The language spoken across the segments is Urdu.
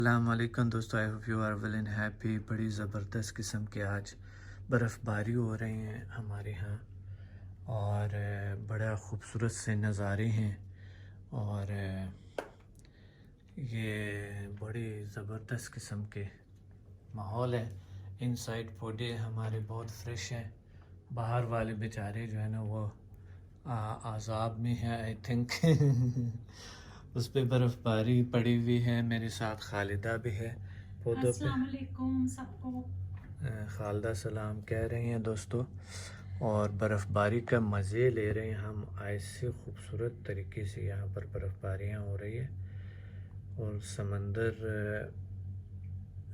السلام علیکم دوستو، I hope you are well and happy. بڑی زبردست قسم کے آج برف باری ہو رہے ہیں ہمارے ہاں، اور بڑا خوبصورت سے نظارے ہیں، اور یہ بڑی زبردست قسم کے ماحول ہے۔ ان سائڈ پودے ہمارے بہت فریش ہیں، باہر والے بیچارے جو ہے نا وہ عذاب میں ہیں آئی تھنک اس پہ برف باری پڑی ہوئی ہے۔ میرے ساتھ خالدہ بھی ہے پودوں پہ۔ السلام علیکم سب کو۔ خالدہ سلام کہہ رہی ہیں دوستو، اور برف باری کا مزے لے رہے ہیں ہم۔ ایسے خوبصورت طریقے سے یہاں پر برف باریاں ہو رہی ہے، اور سمندر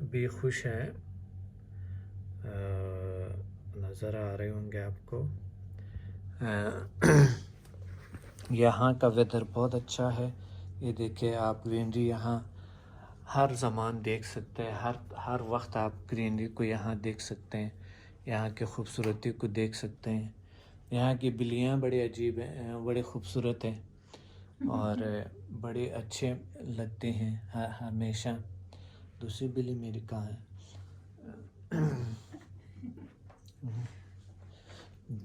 بھی خوش ہیں، نظر آ رہے ہوں گے آپ کو۔ یہاں کا ویدر بہت اچھا ہے۔ یہ دیکھیں آپ گرینری یہاں ہر زمان دیکھ سکتے ہیں، ہر وقت آپ گرینری کو یہاں دیکھ سکتے ہیں، یہاں کی خوبصورتی کو دیکھ سکتے ہیں۔ یہاں کی بلیاں بڑے عجیب ہیں، بڑے خوبصورت ہیں، اور بڑے اچھے لگتے ہیں ہمیشہ۔ دوسری بلی میری کہاں ہے؟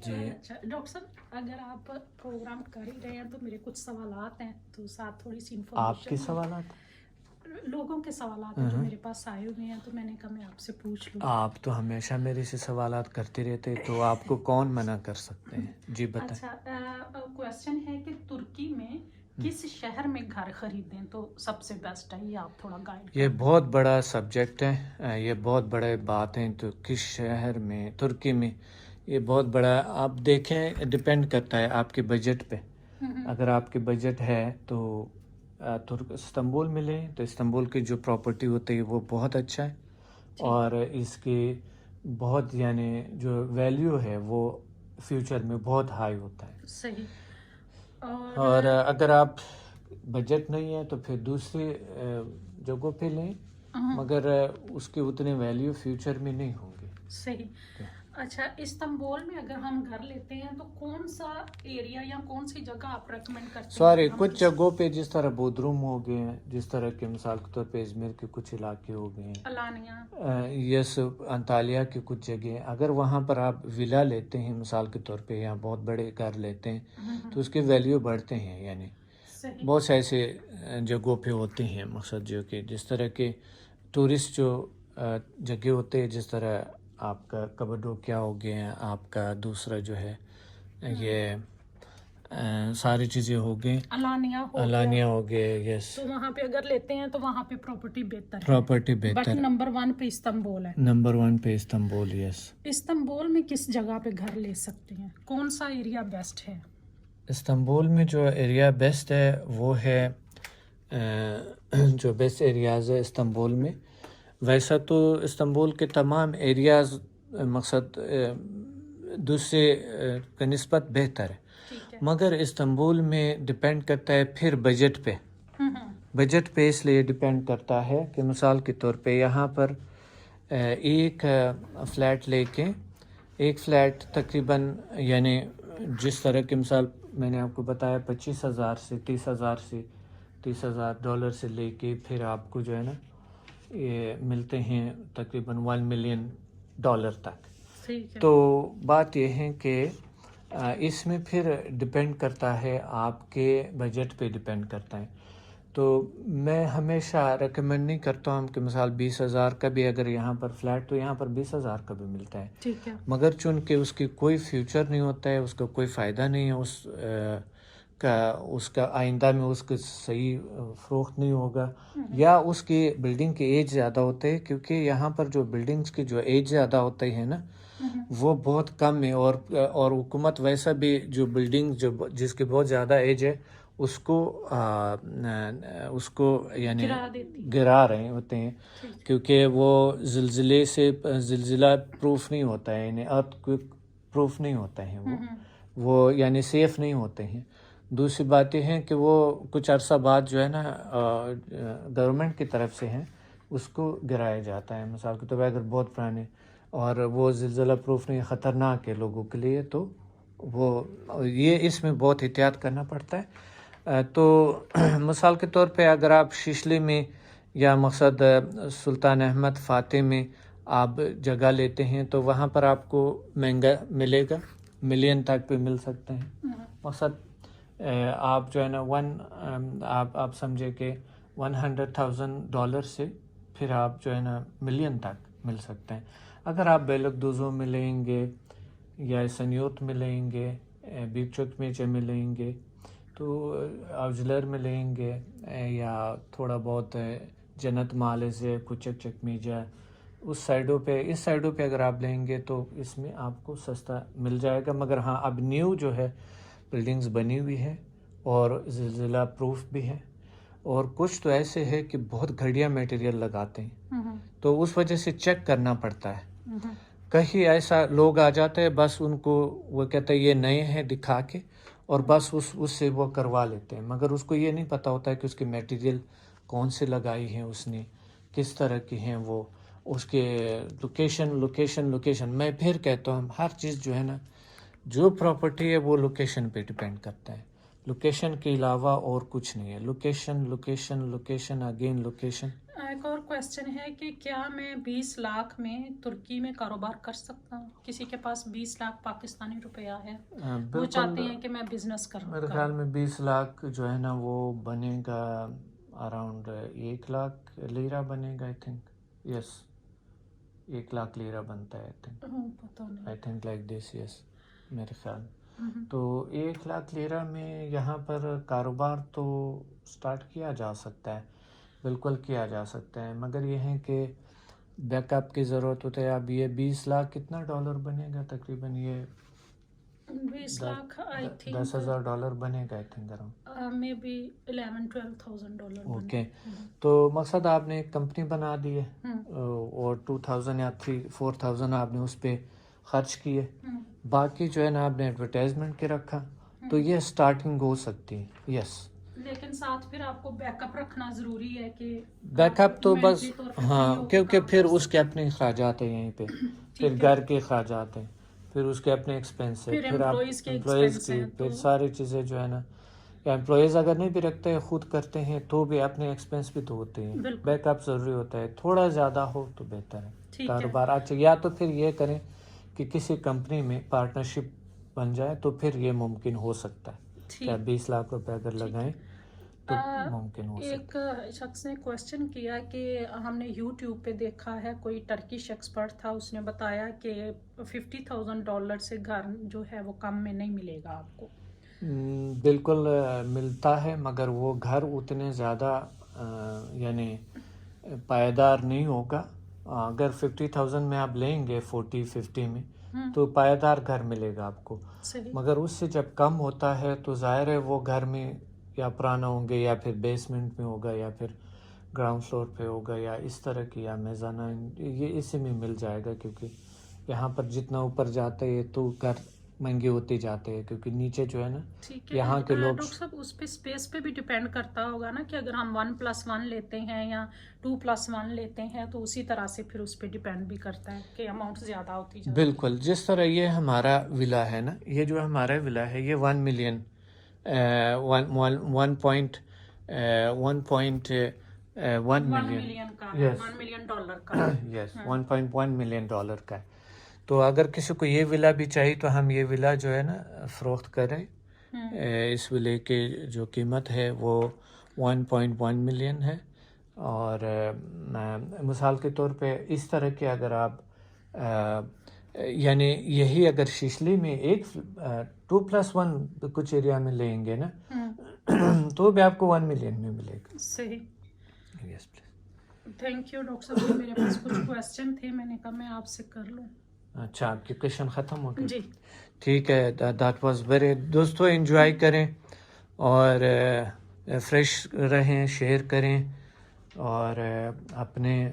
جی اچھا ڈاکٹر صاحب، اگر آپ پروگرام کر ہی رہے ہیں تو میرے کچھ سوالات ہیں، تو ساتھ تھوڑی سی انفارمیشن۔ آپ کے سوالات؟ لوگوں کے سوالات ہیں جو میرے پاس آئے ہوئے ہیں، تو میں نے کہا میں آپ سے پوچھ لوں۔ آپ تو ہمیشہ میرے سے سوالات کرتے رہتے، تو آپ کو کون منع کر سکتے ہیں؟ جی بتائیں۔ اچھا، کویسچن ہے کہ ترکی میں کس شہر میں گھر خریدیں تو سب سے بیسٹ ہے؟ یہ آپ تھوڑا گائیڈ۔ یہ بہت بڑا سبجیکٹ ہے، یہ بہت بڑے بات ہیں۔ تو کس شہر میں ترکی میں، یہ بہت بڑا، آپ دیکھیں ڈپینڈ کرتا ہے آپ کے بجٹ پہ۔ اگر آپ کے بجٹ ہے تو استنبول میں لیں، تو استنبول کی جو پراپرٹی ہوتی ہے وہ بہت اچھا ہے، اور اس کی بہت یعنی جو ویلیو ہے وہ فیوچر میں بہت ہائی ہوتا ہے۔ صحیح۔ اور اگر آپ بجٹ نہیں ہے تو پھر دوسری جگہوں پہ لیں، مگر اس کی اتنی ویلیو فیوچر میں نہیں ہوگی۔ صحیح۔ اچھا، استنبول میں اگر ہم گھر لیتے ہیں تو کون سا ایریا یا کون سی جگہ آپ ریکمینڈ کرتے ہیں؟ کچھ جگہوں پہ جس طرح بودروم ہو گئے ہیں، جس طرح کہ مثال کے طور پہ ازمیر کے کچھ علاقے ہو گئے ہیں، الانیہ، یس انطالیہ کی کچھ جگہ، اگر وہاں پر آپ ولا لیتے ہیں مثال کے طور پہ، یا بہت بڑے گھر لیتے ہیں تو اس کے ویلیو بڑھتے ہیں۔ یعنی بہت سے ایسے جگہوں پہ ہوتے ہیں، مقصد جو کہ جس طرح کے ٹورسٹ جو جگہ ہوتے ہیں، جس طرح آپ کا کبڈوکیا ہو گیا، آپ کا دوسرا جو ہے یہ ساری چیزیں ہو گئی، الانیہ ہو گئے، یس، تو وہاں پہ اگر لیتے ہیں تو وہاں پہ پراپرٹی بہتر ہے۔ پراپرٹی بٹ بہتر، نمبر 1 پہ استنبول ہے۔ نمبر 1 پہ استنبول، یس۔ استنبول میں کس جگہ پہ گھر لے سکتے ہیں؟ کون سا ایریا بیسٹ ہے؟ استنبول میں جو ایریا بیسٹ ہے وہ ہے جو بیسٹ ایریاز ہے استنبول میں، ویسا تو استنبول کے تمام ایریاز مقصد دوسرے کا نسبت بہتر ہے، مگر استنبول میں ڈپینڈ کرتا ہے پھر بجٹ پہ۔ بجٹ پہ اس لیے ڈپینڈ کرتا ہے کہ مثال کے طور پہ یہاں پر ایک فلیٹ لے کے، ایک فلیٹ تقریباً یعنی جس طرح کی مثال میں نے آپ کو بتایا 25,000 سے 30,000 ڈالر سے لے کے پھر آپ کو جو ہے نا یہ ملتے ہیں تقریباً $1 ملین تک۔ تو بات یہ ہے کہ اس میں پھر ڈپینڈ کرتا ہے آپ کے بجٹ پہ ڈپینڈ کرتا ہے۔ تو میں ہمیشہ ریکمینڈ نہیں کرتا ہوں کہ مثال 20,000 کا بھی اگر یہاں پر فلیٹ، تو یہاں پر 20,000 کا بھی ملتا ہے، مگر چونکہ اس کی کوئی فیوچر نہیں ہوتا ہے، اس کا کوئی فائدہ نہیں ہے، اس کا آئندہ میں اس کا صحیح فروخت نہیں ہوگا، یا اس کی بلڈنگ کی ایج زیادہ ہوتے ہے، کیونکہ یہاں پر جو بلڈنگز کی جو ایج زیادہ ہوتے ہیں نا وہ بہت کم ہے، اور حکومت ویسا بھی جو بلڈنگ جس کی بہت زیادہ ایج ہے اس کو یعنی گرا رہے ہوتے ہیں، کیونکہ وہ زلزلہ پروف نہیں ہوتا ہے، یعنی ارتھ کوئک پروف نہیں ہوتا ہے، وہ یعنی سیف نہیں ہوتے ہیں۔ دوسری بات یہ ہے کہ وہ کچھ عرصہ بعد جو ہے نا گورنمنٹ کی طرف سے ہیں اس کو گرایا جاتا ہے، مثال کے طور پر اگر بہت پرانے اور وہ زلزلہ پروف نہیں، خطرناک ہے لوگوں کے لیے، تو وہ یہ اس میں بہت احتیاط کرنا پڑتا ہے۔ تو مثال کے طور پہ اگر آپ ششلی میں یا مقصد سلطان احمد فاتح میں آپ جگہ لیتے ہیں تو وہاں پر آپ کو مہنگا ملے گا، ملین تک پہ مل سکتے ہیں. مقصد آپ جو ہے نا آپ سمجھے کہ $100,000 سے پھر آپ جو ہے نا ملین تک مل سکتے ہیں. اگر آپ بیلک دوزوں میں لیں گے یا سنیوت میں لیں گے، بیچک میچے میں لیں گے، تو اوجلر میں لیں گے، یا تھوڑا بہت جنت مال سے کچک چک میجا اس سائڈوں پہ، اس سائڈوں پہ اگر آپ لیں گے تو اس میں آپ کو سستا مل جائے گا. مگر ہاں اب نیو جو ہے بلڈنگز بنی ہوئی ہے اور زلزلہ پروف بھی ہے، اور کچھ تو ایسے ہے کہ بہت گھٹیا میٹیریل لگاتے ہیں، تو اس وجہ سے چیک کرنا پڑتا ہے. کہیں ایسا لوگ آ جاتے ہیں بس ان کو وہ کہتے ہیں یہ نئے ہیں دکھا کے، اور بس اس سے وہ کروا لیتے ہیں، مگر اس کو یہ نہیں پتہ ہوتا ہے کہ اس کی میٹیریل کون سے لگائی ہیں اس نے، کس طرح کی ہیں وہ، اس کے لوکیشن. میں پھر کہتا ہوں ہر چیز جو ہے نا، جو پراپرٹی ہے وہ لوکیشن پہ ڈیپینڈ کرتا ہے. لوکیشن کے علاوہ اور کچھ نہیں ہے. Location again location. ایک اور کویسچن ہے کہ کیا میں 20 لاکھ میں ترکی میں کاروبار کر سکتا ہوں؟ کسی کے پاس 20 لاکھ پاکستانی روپیہ ہے، وہ چاہتے ہیں کہ میں بزنس کروں. میرے خیال میں 20 لاکھ جو ہے نا وہ بنے گا اراؤنڈ 1 لاکھ لیرہ بنے گا. آئی تھنک یس 1 لاکھ لیرہ بنتا ہے. آئی تھنک لائک دس یس میرے خیال. تو 1 لاکھ لیرہ میں یہاں پر کاروبار تو سٹارٹ کیا جا سکتا ہے، بالکل کیا جا سکتا ہے، مگر یہ ہے کہ بیک اپ کی ضرورت ہوتا ہے. اب یہ 20 لاکھ کتنا ڈالر بنے گا تقریباً؟ یہ 20 لاکھ آئی تھنک $10,000 بنے گا. I think around maybe $11,000-12,000. Okay. تو مقصد آپ نے ایک کمپنی بنا دی ہے اور 2,000 یا 4,000 آپ نے اس پہ خرچ کیے، باقی جو ہے نا آپ نے ایڈورٹائزمنٹ کے رکھا، تو یہ سٹارٹنگ ہو سکتی ہے. یس لیکن ساتھ پھر آپ کو بیک اپ رکھنا ضروری ہے کہ بیک اپ تو بس ہاں، کیونکہ پھر اس کے اپنے اخراجات ہیں یہیں پہ، پھر گھر کے اخراجات ہیں، پھر اس کے اپنے ایکسپینس ہے، پھر آپ امپلائیز کی، پھر ساری چیزیں جو ہے نا، یا امپلائیز اگر نہیں بھی رکھتے ہیں خود کرتے ہیں تو بھی اپنے ایکسپینس بھی تو ہوتے ہیں. بیک اپ ضروری ہوتا ہے، تھوڑا زیادہ ہو تو بہتر ہے کاروبار. اچھا یا تو پھر یہ کریں کہ کسی کمپنی میں پارٹنرشپ بن جائے تو پھر یہ ممکن ہو سکتا ہے کہ 20 لاکھ روپے اگر لگائیں تو ممکن ہو سکتا ہے. ایک شخص نے کویسچن کیا کہ ہم نے یوٹیوب پہ دیکھا ہے، کوئی ٹرکش ایکسپرٹ تھا، اس نے بتایا کہ $50,000 سے گھر جو ہے وہ کم میں نہیں ملے گا آپ کو. بالکل ملتا ہے، مگر وہ گھر اتنے زیادہ یعنی پائیدار نہیں ہوگا. اگر 50,000 میں آپ لیں گے 40-50 میں تو پائیدار گھر ملے گا آپ کو. مگر اس سے جب کم ہوتا ہے تو ظاہر ہے وہ گھر میں یا پرانا ہوں گے، یا پھر بیسمنٹ میں ہوگا، یا پھر گراؤنڈ فلور پہ ہوگا، یا اس طرح کی، یا میزانین، یہ اسی میں مل جائے گا. کیونکہ یہاں پر جتنا اوپر جاتے ہیں تو گھر مہنگے ہوتے جاتے ہیں، کیونکہ نیچے جو ہے نا یہاں کے لوگ. ڈاکٹر صاحب اس پہ اسپیس پہ بھی ڈیپینڈ کرتا ہوگا نا، کہ اگر ہم 1+1 لیتے ہیں یا 2+1 لیتے ہیں تو اسی طرح سے پھر اس پہ ڈیپینڈ بھی کرتا ہے کہ اماؤنٹ زیادہ ہوتی جاتی ہے. بالکل، جس طرح یہ ہمارا ولا ہے نا، یہ جو ہمارا ولا ہے یہ 1 ملین 1.1 ملین ڈالر کا ہے. تو اگر کسی کو یہ ولا بھی چاہیے تو ہم یہ ولا جو ہے نا فروخت کریں. اس ولے کی جو قیمت ہے وہ 1.1 ملین ہے. اور مثال کے طور پہ اس طرح کے اگر آپ یعنی یہی اگر شیشلی میں ایک 2+1 کچھ ایریا میں لیں گے نا تو بھی آپ کو 1 ملین میں ملے گا. صحیح. یس پلیز. تھینک یو ڈاکٹر صاحب. میرے پاس کچھ کویسچن تھے، میں نے کہا میں آپ سے کر لوں. اچھا، آپ کی کویشچن ختم ہو گئی؟ جی ٹھیک ہے. That was very. دوستو انجوائے کریں اور فریش رہیں، شیئر کریں اور اپنے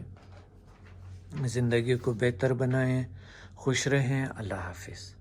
زندگی کو بہتر بنائیں. خوش رہیں. اللہ حافظ.